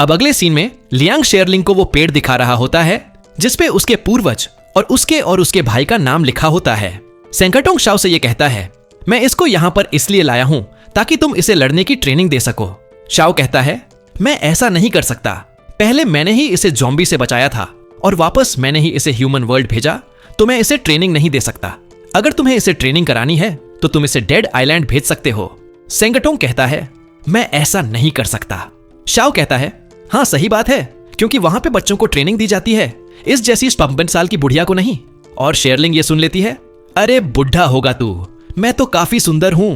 अब अगले सीन में लियांग शेरलिंग को वो पेड़ दिखा रहा होता है जिसपे उसके पूर्वज और उसके भाई का नाम लिखा होता है। सेंगटोंग शाओ से ये कहता है, मैं इसको यहाँ पर इसलिए लाया हूँ ताकि तुम इसे लड़ने की ट्रेनिंग दे सको। शाओ कहता है, मैं ऐसा नहीं कर सकता। पहले मैंने ही इसे ज़ॉम्बी से बचाया था और वापस मैंने ही इसे ह्यूमन वर्ल्ड भेजा, तो मैं इसे ट्रेनिंग नहीं दे सकता। अगर तुम्हें इसे ट्रेनिंग करानी है तो तुम इसे डेड आइलैंड भेज सकते हो। सेंगटोंग कहता है, मैं ऐसा नहीं कर सकता। शाओ कहता है, हाँ सही बात है, क्योंकि वहां पे बच्चों को ट्रेनिंग दी जाती है, इस जैसी 55 साल की बुढ़िया को नहीं। और शेरलिंग ये सुन लेती है, अरे बुढ़ा होगा तू, मैं तो काफी सुंदर हूं।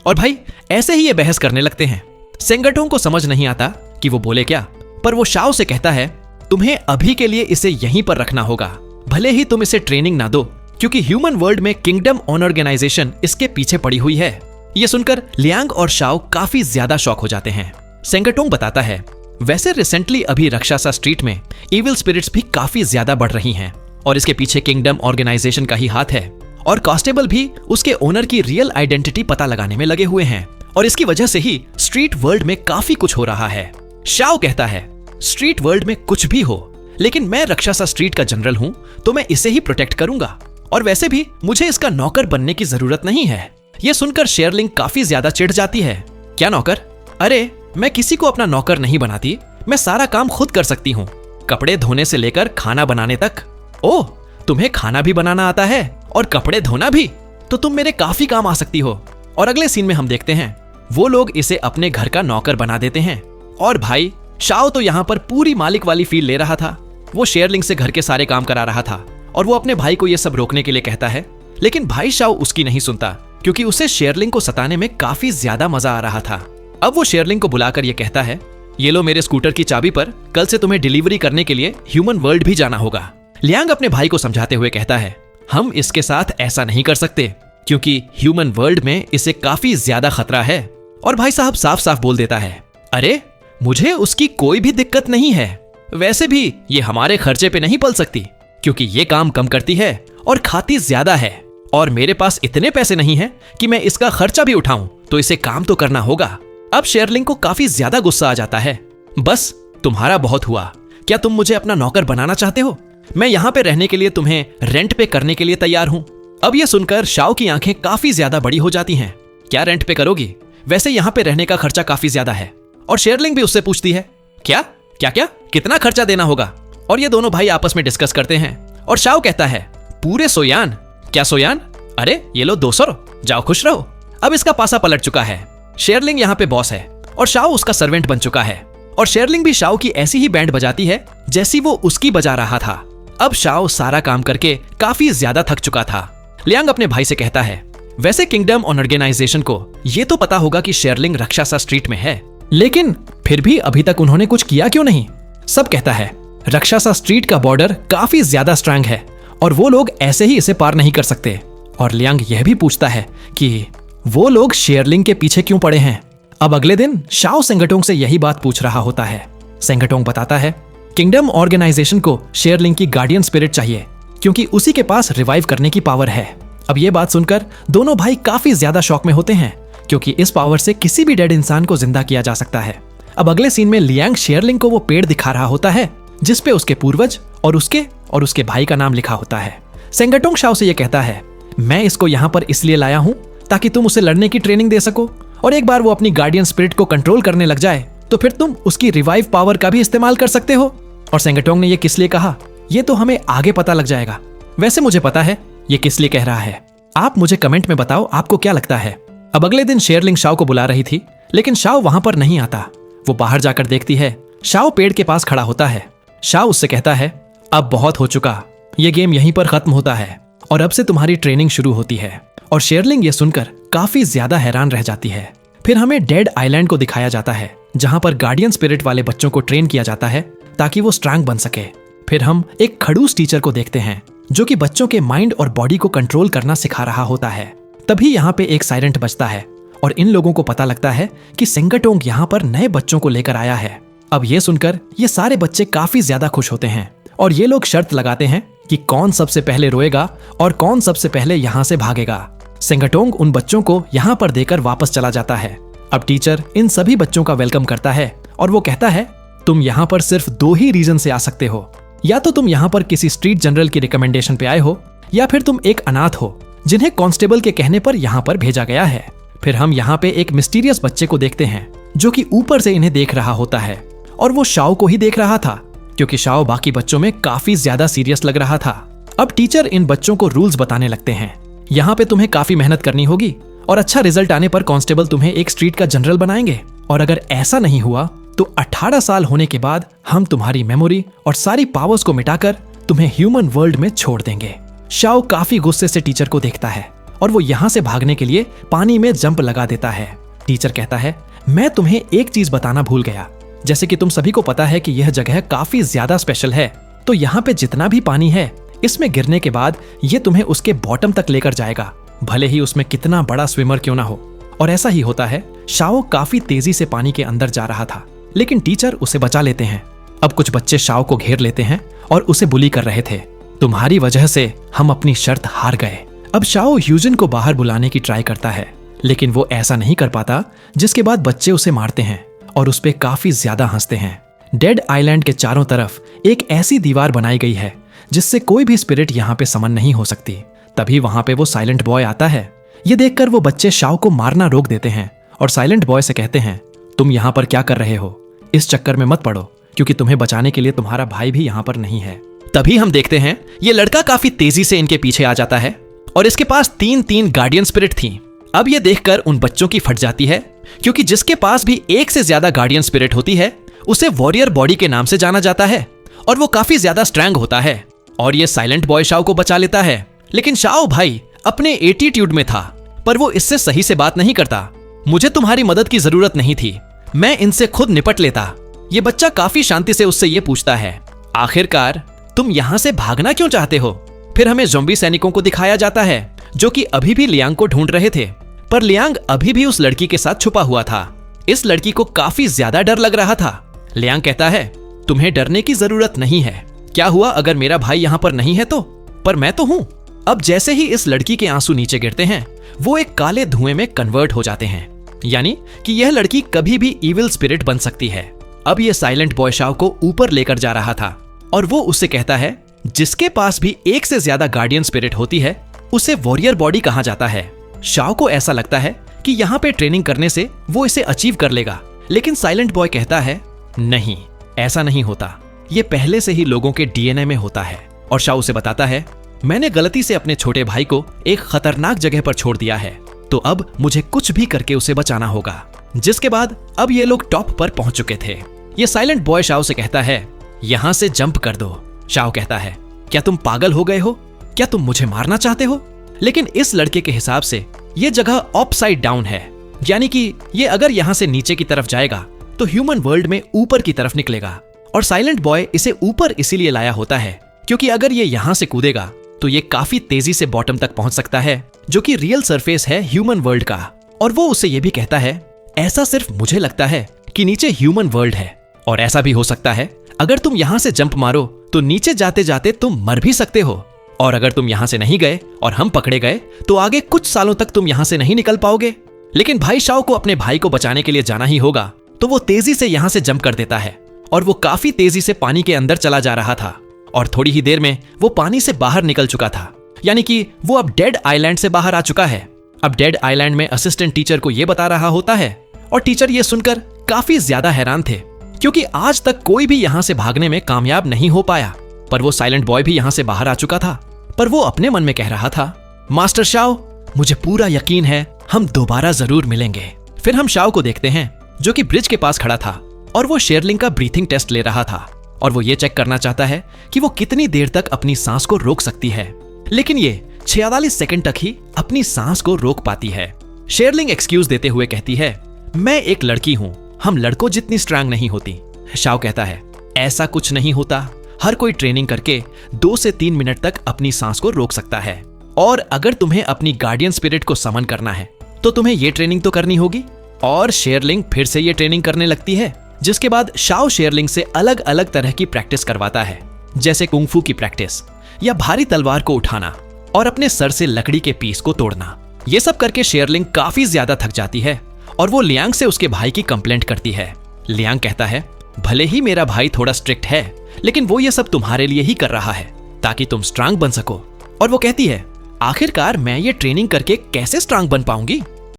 और भाई ऐसे ही ये बहस करने लगते हैं। सेंगटोंग को समझ नहीं आता कि वो बोले क्या, पर वो शाओ से कहता है, तुम्हें अभी के लिए इसे यहीं पर रखना होगा, भले ही तुम इसे ट्रेनिंग ना दो, क्योंकि ह्यूमन वर्ल्ड में किंगडम ऑर्गेनाइजेशन इसके पीछे पड़ी हुई है। ये सुनकर लियांग और शाओ काफी ज्यादा शॉक हो जाते हैं। सेंगटोंग बताता है, वैसे रिसेंटली अभी रक्षासा स्ट्रीट में इविल स्पिरिट्स भी काफी ज्यादा बढ़ रही हैं और इसके पीछे किंगडम ऑर्गेनाइजेशन का ही हाथ है और कांस्टेबल भी उसके ओनर की रियल आइडेंटिटी पता लगाने में लगे हुए हैं और इसकी वजह से ही स्ट्रीट वर्ल्ड में काफी कुछ हो रहा है। शाओ कहता है, स्ट्रीट वर्ल्ड में कुछ भी हो, लेकिन मैं रक्षासा स्ट्रीट का जनरल हूं तो मैं इसे ही प्रोटेक्ट करूंगा और वैसे भी मुझे इसका नौकर बनने की जरूरत नहीं है। यह सुनकर शेरलिंग काफी ज्यादा चिढ़ जाती है। क्या नौकर? अरे मैं किसी को अपना नौकर नहीं बनाती, मैं सारा काम खुद कर सकती हूँ, कपड़े धोने से लेकर खाना बनाने तक। ओह, तुम्हें खाना भी बनाना आता है और कपड़े धोना भी, तो तुम मेरे काफी काम आ सकती हो। और अगले सीन में हम देखते हैं वो लोग इसे अपने घर का नौकर बना देते हैं। और भाई शाओ तो यहाँ पर पूरी मालिक वाली फील ले रहा था। वो शेरलिंग से घर के सारे काम करा रहा था और वो अपने भाई को ये सब रोकने के लिए कहता है, लेकिन भाई शाओ उसकी नहीं सुनता क्योंकि उसे शेरलिंग को सताने में काफी ज्यादा मजा आ रहा था। अब वो शेरलिंग को बुलाकर ये कहता है, ये लो मेरे स्कूटर की चाबी पर, कल से तुम्हें डिलीवरी करने के लिए ह्यूमन वर्ल्ड भी जाना होगा। लियांग अपने भाई को समझाते हुए कहता है, हम इसके साथ ऐसा नहीं कर सकते क्योंकि ह्यूमन वर्ल्ड में इसे काफी ज्यादा खतरा है। और भाई साहब साफ साफ बोल देता है, अरे मुझे उसकी कोई भी दिक्कत नहीं है, वैसे भी ये हमारे खर्चे पे नहीं पल सकती क्योंकि ये काम कम करती है और खाती ज्यादा है और मेरे पास इतने पैसे नहीं है कि मैं इसका खर्चा भी उठाऊं, तो इसे काम तो करना होगा। अब शेरलिंग को काफी ज्यादा गुस्सा आ जाता है। बस तुम्हारा बहुत हुआ, क्या तुम मुझे अपना नौकर बनाना चाहते हो? मैं यहाँ पे रहने के लिए तुम्हें रेंट पे करने के लिए तैयार हूँ। अब ये सुनकर शाओ की आंखें काफी ज्यादा बड़ी हो जाती हैं। क्या रेंट पे करोगी? वैसे यहाँ पे रहने का खर्चा काफी ज्यादा है। और शेरलिंग भी उससे पूछती है, क्या क्या क्या कितना खर्चा देना होगा? और ये दोनों भाई आपस में डिस्कस करते हैं और शाओ कहता है, पूरे सोयान। क्या सोयान? अरे ये लो 200, जाओ खुश रहो। अब इसका पासा पलट चुका है। शेरलिंग यहाँ पे बॉस है और शाओ उसका सर्वेंट बन चुका है और शेरलिंग भी शाओ की ऐसी ही बैंड बजाती है जैसी वो उसकी बजा रहा था। अब शाओ सारा काम करके काफी ज्यादा थक चुका था। लियांग अपने भाई से कहता है, वैसे किंगडम ऑर्गेनाइजेशन को ये तो पता होगा कि शेरलिंग रक्षासा स्ट्रीट में है, लेकिन फिर भी अभी तक उन्होंने कुछ किया क्यों नहीं? सब कहता है, रक्षासा स्ट्रीट का बॉर्डर काफी ज्यादा स्ट्रांग है और वो लोग ऐसे ही इसे पार नहीं कर सकते। और लियांग यह भी पूछता है कि वो लोग शेरलिंग के पीछे क्यों पड़े हैं। अब अगले दिन शाओ सेंगटोंग से यही बात पूछ रहा होता है। सेंगटोंग बताता है, किंगडम ऑर्गेनाइजेशन को शेरलिंग की गार्डियन स्पिरिट चाहिए क्योंकि उसी के पास रिवाइव करने की पावर है। अब ये बात सुनकर दोनों भाई काफी ज्यादा शॉक में होते हैं क्योंकि इस पावर से किसी भी डेड इंसान को जिंदा किया जा सकता है। अब अगले सीन में लियांग शेरलिंग को वो पेड़ दिखा रहा होता है जिसपे उसके पूर्वज और उसके भाई का नाम लिखा होता है। सेंगटोंग शाओ से ये कहता है, मैं इसको यहाँ पर इसलिए लाया हूँ ताकि तुम उसे लड़ने की ट्रेनिंग दे सको और एक बार वो अपनी गार्डियन स्पिरिट को कंट्रोल करने लग जाए तो फिर तुम उसकी रिवाइव पावर का भी इस्तेमाल कर सकते हो। और सेंगटोंग ने ये किस लिए कहा, ये तो हमें आगे पता लग जाएगा। वैसे मुझे पता है ये किस लिए कह रहा है, आप मुझे कमेंट में बताओ आपको क्या लगता है। अब अगले दिन शेरलिंग शाओ को बुला रही थी, लेकिन शाओ वहां पर नहीं आता। वो बाहर जाकर देखती है, शाओ पेड़ के पास खड़ा होता है। शाओ उससे कहता है, अब बहुत हो चुका, ये गेम यहीं पर खत्म होता है और अब से तुम्हारी ट्रेनिंग शुरू होती है। और शेरलिंग ये सुनकर काफी ज्यादा हैरान रह जाती है। फिर हमें डेड आइलैंड को दिखाया जाता है जहां पर गार्डियन स्पिरिट वाले बच्चों को ट्रेन किया जाता है ताकि वो स्ट्रांग बन सके। फिर हम एक खड़ूस टीचर को देखते हैं जो कि बच्चों के माइंड और बॉडी को कंट्रोल करना सिखा रहा होता है। तभी यहाँ पे एक सायरेंट बजता है और इन लोगों को पता लगता है कि सेंगटोंग यहाँ पर नए बच्चों को लेकर आया है। अब ये सुनकर ये सारे बच्चे काफी ज्यादा खुश होते हैं और ये लोग शर्त लगाते हैं कि कौन सबसे पहले रोएगा और कौन सबसे पहले यहाँ से भागेगा। सेंगटोंग उन बच्चों को यहाँ पर देकर वापस चला जाता है। अब टीचर इन सभी बच्चों का वेलकम करता है और वो कहता है, तुम यहाँ पर सिर्फ 2 ही रीजन से आ सकते हो। या तो तुम यहाँ पर किसी स्ट्रीट जनरल की रिकमेंडेशन पे आए हो, या फिर तुम एक अनाथ हो जिन्हें कांस्टेबल के कहने पर यहाँ पर भेजा गया है। फिर हम यहाँ पे एक मिस्टीरियस बच्चे को देखते हैं जो कि ऊपर से इन्हें देख रहा होता है, और वो शाओ को ही देख रहा था क्योंकि शाओ बाकी बच्चों में काफी ज्यादा सीरियस लग रहा था। अब टीचर इन बच्चों को रूल्स बताने लगते हैं। यहाँ पे तुम्हें काफी मेहनत करनी होगी और अच्छा रिजल्ट आने पर कांस्टेबल तुम्हें एक स्ट्रीट का जनरल बनाएंगे, और अगर ऐसा नहीं हुआ तो 18 साल होने के बाद हम तुम्हारी मेमोरी और सारी पावर्स को मिटाकर तुम्हें ह्यूमन वर्ल्ड में छोड़ देंगे। शाओ काफी गुस्से से टीचर को देखता है और वो यहाँ से भागने के लिए पानी में जंप लगा देता है। टीचर कहता है, मैं तुम्हें एक चीज बताना भूल गया। जैसे कि तुम सभी को पता है कि यह जगह काफी ज्यादा स्पेशल है, तो यहाँ पे जितना भी पानी है इसमें गिरने के बाद ये तुम्हें उसके बॉटम तक लेकर जाएगा, भले ही उसमें कितना बड़ा स्विमर क्यों ना हो। और ऐसा ही होता है। शाओ काफी तेजी से पानी के अंदर जा रहा था, लेकिन टीचर उसे बचा लेते हैं। अब कुछ बच्चे शाओ को घेर लेते हैं और उसे बुली कर रहे थे। तुम्हारी वजह से हम अपनी शर्त हार गए। अब शाओ ह्यूजन को बाहर बुलाने की ट्राई करता है, लेकिन वो ऐसा नहीं कर पाता, जिसके बाद बच्चे उसे मारते हैं और उस पे काफी ज्यादा हंसते हैं। डेड आइलैंड के चारों तरफ एक ऐसी दीवार बनाई गई है जिससे कोई भी स्पिरिट यहाँ पे समन नहीं हो सकती। तभी वहां पे वो साइलेंट बॉय आता है। ये देखकर वो बच्चे शाओ को मारना रोक देते हैं और साइलेंट बॉय से कहते हैं, तुम यहाँ पर क्या कर रहे हो? इस चक्कर में मत पड़ो, क्योंकि तुम्हें बचाने के लिए तुम्हारा भाई भी यहाँ पर नहीं है। तभी हम देखते हैं ये लड़का काफी तेजी से इनके पीछे आ जाता है और इसके पास 3 गार्डियन स्पिरिट थी। अब ये देखकर उन बच्चों की फट जाती है, क्योंकि जिसके पास भी एक से ज्यादा गार्डियन स्पिरिट होती है उसे वॉरियर बॉडी के नाम से जाना जाता है, और वो काफी ज्यादा स्ट्रांग होता है। और ये साइलेंट बॉय शाओ को बचा लेता है, लेकिन शाओ भाई अपने एटीट्यूड में था, पर वो इससे सही से बात नहीं करता। मुझे तुम्हारी मदद की जरूरत नहीं थी, मैं इनसे खुद निपट लेता। ये बच्चा काफी शांति से उससे ये पूछता है, आखिरकार तुम यहाँ से भागना क्यों चाहते हो? फिर हमें ज़ॉम्बी सैनिकों को दिखाया जाता है जो कि अभी भी लियांग को ढूंढ रहे थे, पर लियांग अभी भी उस लड़की के साथ छुपा हुआ था। इस लड़की को काफी ज्यादा डर लग रहा था। लियांग कहता है, तुम्हें डरने की जरूरत नहीं है। क्या हुआ अगर मेरा भाई यहाँ पर नहीं है तो? पर मैं तो हूं। अब जैसे ही इस लड़की के आंसू नीचे गिरते हैं, वो एक काले धुएं में कन्वर्ट हो जाते हैं, यानी कि यह लड़की कभी भी इविल स्पिरिट बन सकती है। अब ये साइलेंट बॉय शाओ को ऊपर लेकर जा रहा था और वो उससे कहता है, जिसके पास भी एक से ज्यादा गार्डियन स्पिरिट होती है उसे वॉरियर बॉडी कहा जाता है। शाओ को ऐसा लगता है कि यहाँ पे ट्रेनिंग करने से वो इसे अचीव कर लेगा, लेकिन साइलेंट बॉय कहता है, नहीं, ऐसा नहीं होता, ये पहले से ही लोगों के डीएनए में होता है। और शाओ उसे बताता है, मैंने गलती से अपने छोटे भाई को एक खतरनाक जगह पर छोड़ दिया है, तो अब मुझे कुछ भी करके उसे बचाना होगा। जिसके बाद अब ये लोग टॉप पर पहुंच चुके थे। ये साइलेंट बॉय शाओ से कहता है, यहां से जंप कर दो। शाओ कहता है, क्या तुम पागल हो गए हो? क्या तुम मुझे मारना चाहते हो? लेकिन इस लड़के के हिसाब से ये जगह अपसाइड डाउन है, यानी कि ये अगर यहां से नीचे की तरफ जाएगा तो ह्यूमन वर्ल्ड में ऊपर की तरफ निकलेगा। और साइलेंट बॉय इसे ऊपर इसीलिए लाया होता है क्योंकि अगर ये यहां से कूदेगा तो ये काफी तेजी से बॉटम तक पहुंच सकता है, जो कि रियल सरफेस है ह्यूमन वर्ल्ड का। और वो उसे ये भी कहता है, ऐसा सिर्फ मुझे लगता है कि नीचे ह्यूमन वर्ल्ड है, और ऐसा भी हो सकता है अगर तुम यहां से जंप मारो तो नीचे जाते जाते तुम मर भी सकते हो, और अगर तुम यहां से नहीं गए और हम पकड़े गए तो आगे कुछ सालों तक तुम यहां से नहीं निकल पाओगे। लेकिन भाई शाओ को अपने भाई को बचाने के लिए जाना ही होगा, तो वो तेजी से यहां से जंप कर देता है और वो काफी तेजी से पानी के अंदर चला जा रहा था, और थोड़ी ही देर में वो पानी से बाहर निकल चुका था, यानी कि वो अब डेड आइलैंड से बाहर आ चुका है। अब डेड आइलैंड में असिस्टेंट टीचर को ये बता रहा होता है, और टीचर ये सुनकर काफी ज्यादा हैरान थे क्योंकि आज तक कोई भी यहां से भागने में कामयाब नहीं हो पाया। पर वो साइलेंट बॉय भी यहां से बाहर आ चुका था, पर वो अपने मन में कह रहा था, मास्टर शाओ, मुझे पूरा यकीन है हम दोबारा जरूर मिलेंगे। फिर हम शाओ को देखते हैं जो कि ब्रिज के पास खड़ा था और वो शेरलिंग का ब्रीथिंग टेस्ट ले रहा था, और वो ये चेक करना चाहता है कि वो कितनी देर तक अपनी सांस को रोक सकती है। लेकिन ये 46 सेकंड तक ही अपनी सांस को रोक पाती है। शेरलिंग एक्सक्यूज देते हुए कहती है, मैं एक लड़की हूं, हम लड़कों जितनी स्ट्रांग नहीं होती। शाओ कहता है, ऐसा कुछ नहीं होता, हर कोई ट्रेनिंग करके 2 से 3 मिनट तक अपनी सांस को रोक सकता है, और अगर तुम्हें अपनी गार्डियन स्पिरिट को समन करना है तो तुम्हें ये ट्रेनिंग तो करनी होगी। और शेरलिंग फिर से ये ट्रेनिंग करने लगती है, जिसके बाद शाओ शेरलिंग से अलग अलग तरह की प्रैक्टिस करवाता है, जैसे कुंफू की प्रैक्टिस या भारी तलवार को उठाना और अपने सर से लकड़ी के पीस को तोड़ना। ये सब करके शेरलिंग काफी ज्यादा थक जाती है और वो लियांग से उसके भाई की कंप्लेंट करती है। लियांग कहता है, भले ही मेरा भाई थोड़ा स्ट्रिक्ट है, लेकिन वो ये सब तुम्हारे लिए ही कर रहा है ताकि तुम स्ट्रांग बन सको। और वो कहती है, आखिरकार मैं ये ट्रेनिंग करके कैसे स्ट्रांग बन पाऊंगी?